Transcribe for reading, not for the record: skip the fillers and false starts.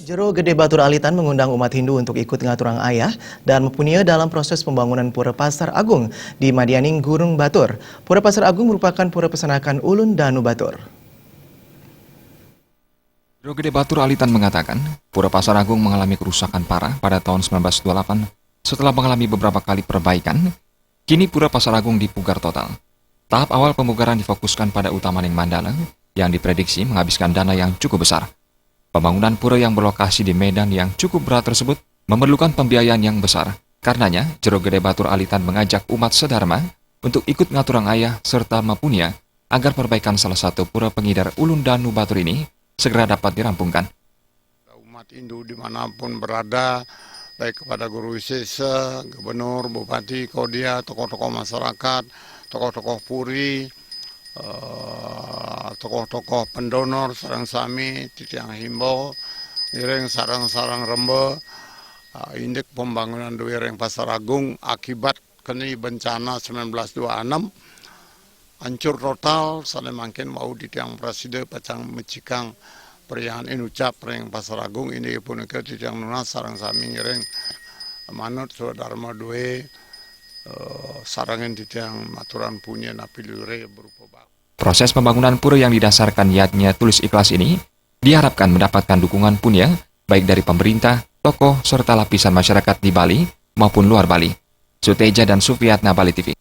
Jero Gede Batur Alitan mengundang umat Hindu untuk ikut ngaturang ayah dan mempunyai dalam proses pembangunan Pura Pasar Agung di Madianing Gunung Batur. Pura Pasar Agung merupakan pura pesanakan Ulun Danu Batur. Jero Gede Batur Alitan mengatakan, Pura Pasar Agung mengalami kerusakan parah pada tahun 1928 setelah mengalami beberapa kali perbaikan. Kini Pura Pasar Agung dipugar total. Tahap awal pemugaran difokuskan pada Utamaning Mandala yang diprediksi menghabiskan dana yang cukup besar. Pembangunan pura yang berlokasi di medan yang cukup berat tersebut memerlukan pembiayaan yang besar. Karenanya, Jero Gede Batur Alitan mengajak umat sedharma untuk ikut ngaturang ayah serta mapunia agar perbaikan salah satu pura pengidar Ulun Danu Batur ini segera dapat dirampungkan. Umat Hindu dimanapun berada, baik kepada guru wisesa, gubernur, bupati, kodia, tokoh-tokoh masyarakat, tokoh-tokoh puri, tokoh-tokoh pendonor sarang sami titiang himbau ireng sarang-sarang rembe indek pembangunan Duireng Pasar Agung akibat kena bencana 1926 hancur total sale mangkin mau ditiang preside pacang mecikang perian inucap reng Pasar Agung ini pun ke titiang nunas sarang sami ireng manut Dharma Due sarangan titiang maturan punya napi lure berupa bak. Proses pembangunan pura yang didasarkan niatnya tulus ikhlas ini diharapkan mendapatkan dukungan punya baik dari pemerintah, tokoh, serta lapisan masyarakat di Bali maupun luar Bali. Suteja dan Sufiatna, Bali TV.